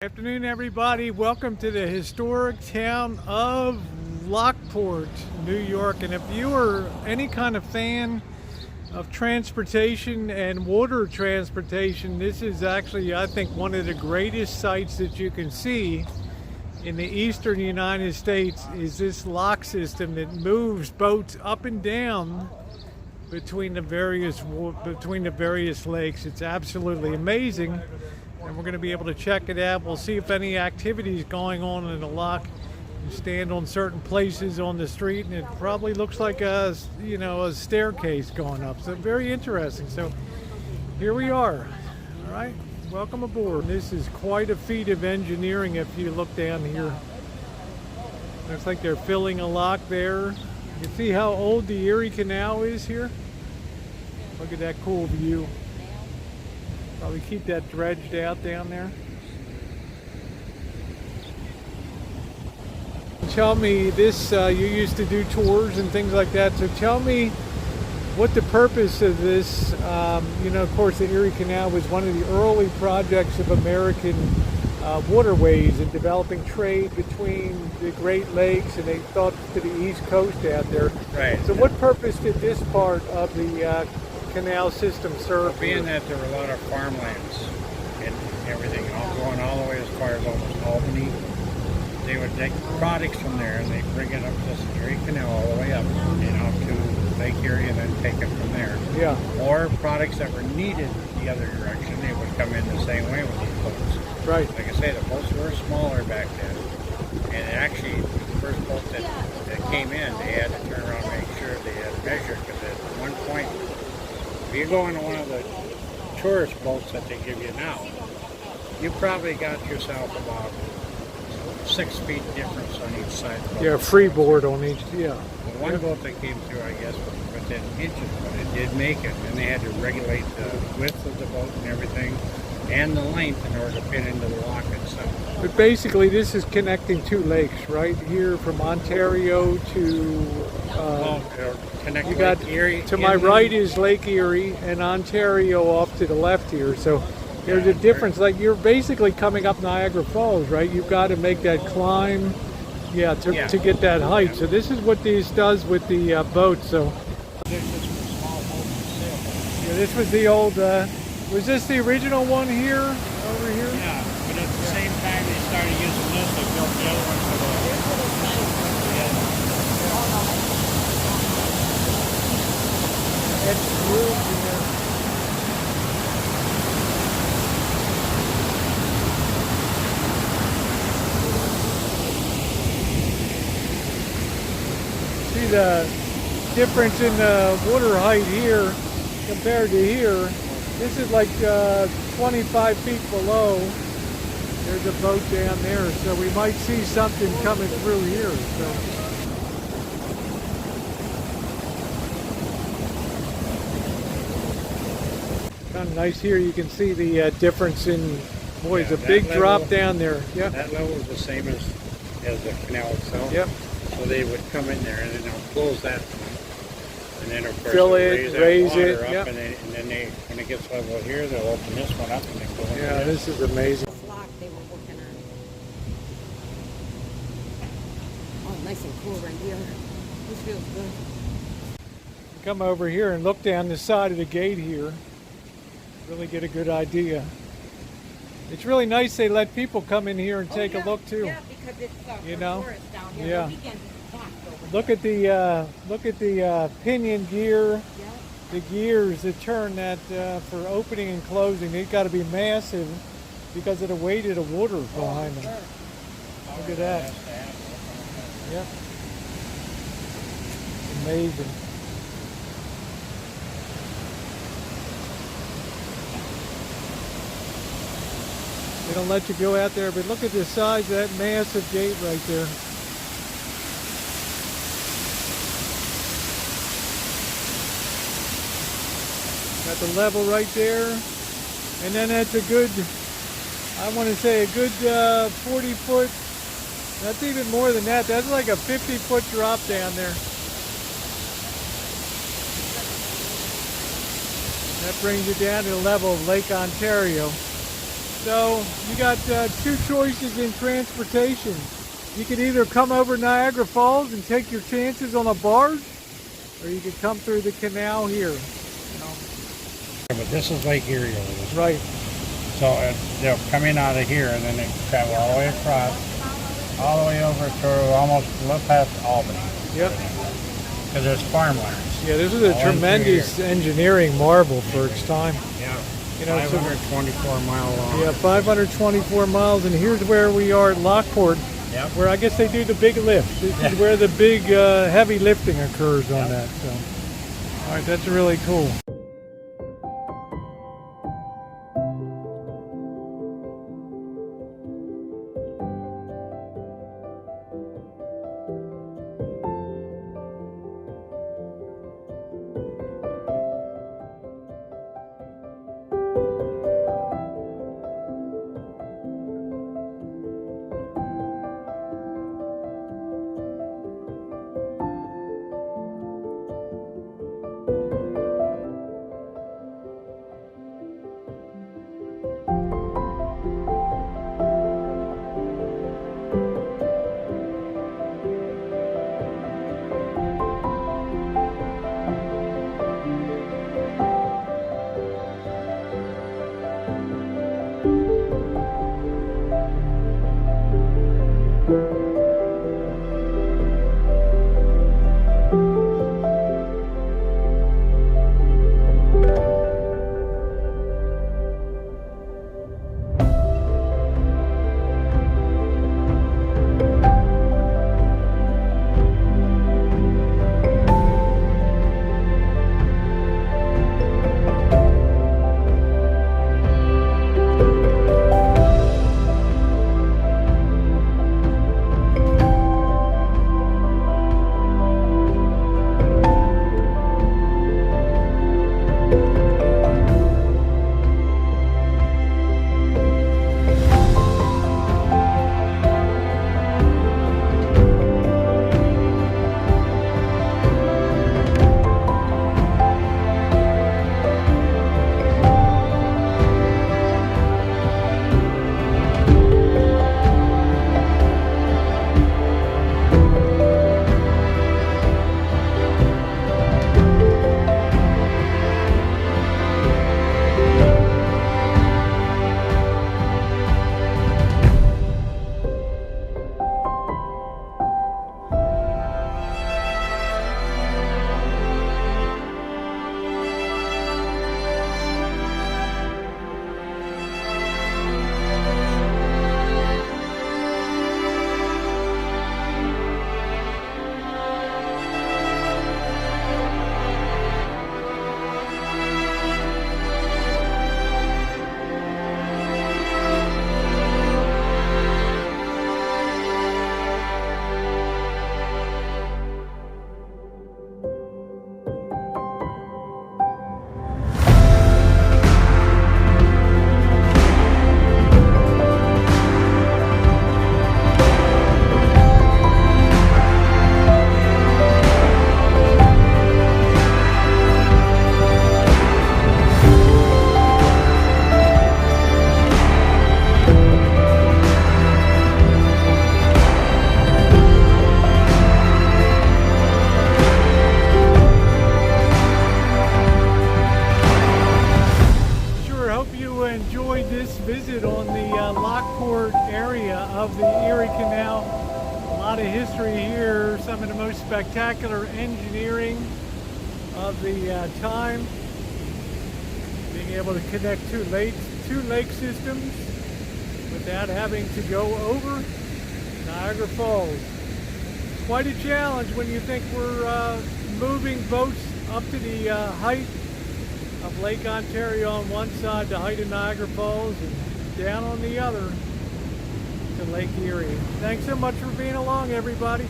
Afternoon, everybody. Welcome to the historic town of Lockport, New York. And if you are any kind of fan of transportation and water transportation, this is actually, I think, one of the greatest sights that you can see in the eastern United States is this lock system that moves boats up and down between the various lakes. It's absolutely amazing. And we're going to be able to check it out. We'll see if any activity is going on in the lock. You stand on certain places on the street, and it probably looks like a staircase going up. So very interesting. So here we are. All right, welcome aboard. This is quite a feat of engineering. If you look down here, looks like they're filling a lock there. You can see how old the Erie Canal is here. Look at that cool view. Probably keep that dredged out down there. Tell me this, you used to do tours and things like that, so tell me what the purpose of this, of course the Erie Canal was one of the early projects of American waterways and developing trade between the Great Lakes, and they thought to the East Coast out there. Right. So what purpose did this part of the canal system serve? Being that there were a lot of farmlands and everything, going all the way as far as almost Albany, they would take products from there and they bring it up this Erie Canal all the way up, to Lake Erie, and then take it from there. Yeah. Or products that were needed the other direction, they would come in the same way with these boats. Right. Like I say, the boats were smaller back then, and actually the first boat that came in, they had to turn around and make sure they had measured, because at one point, if you go into one of the tourist boats that they give you now, you probably got yourself about 6 feet difference on each side. Yeah, freeboard on each, yeah. The one boat that came through, I guess, was within inches, but it did make it, and they had to regulate the width of the boat and everything, and the length in order to fit into the lock itself. But basically, this is connecting two lakes, right? Here from Ontario to... Connect you got Lake Erie. To my right is Lake Erie, and Ontario off to the left here. So there's a difference. Like, you're basically coming up Niagara Falls, right? You've got to make that climb, to get that height. So this is what this does with the boat. So this was the old. Was this the original one here, over here? Yeah, but at the same time they started using this, they built the other one for the. It's blue here. See the difference in the water height here compared to here. This is like 25 feet below. There's a boat down there, so we might see something coming through here. So. Kind of nice here. You can see the difference in, boy, it's a big level, drop down there. Yeah. That level is the same as the canal itself. Yep. So they would come in there and then they'll close that one. And then of course fill they'll it, raise water it. Up, yep. and then they, when it gets level here, they'll open this one up and they go into Yeah, this is amazing. Lock they were working on. Oh, nice and cool right here. This feels good. Come over here and look down the side of the gate here. Really get a good idea. It's really nice they let people come in here and take a look too. Yeah, because it's tourist down here. Yeah. The weekend is packed over Look at the pinion gear, Yeah. the gears that turn that for opening and closing. They've got to be massive because of the weight of the water behind them. Sure. Look at that. Yep. Amazing. They don't let you go out there, but look at the size of that massive gate right there. Got the level right there, and then that's a good, I want to say a good 40 foot, that's even more than that, that's like a 50-foot drop down there. That brings you down to the level of Lake Ontario. So you got two choices in transportation. You could either come over Niagara Falls and take your chances on a barge, or you could come through the canal here. But this is Lake Erie over this. Right. So they'll come in out of here and then they travel all the way across, all the way over to almost a little past Albany. Yep. Because there's farmlands. Yeah, this is a All tremendous engineering marvel for its time. Yeah. You know, so 524 mile long. yeah, 524 miles, and here's where we are at Lockport, Yep. where I guess they do the big lift. This is where the big heavy lifting occurs on that. So, all right, that's really cool. visit on the Lockport area of the Erie Canal. A lot of history here, some of the most spectacular engineering of the time. Being able to connect two lake systems without having to go over Niagara Falls. Quite a challenge when you think we're moving boats up to the height of Lake Ontario on one side, the height of Niagara Falls, and down on the other to Lake Erie. Thanks so much for being along, everybody.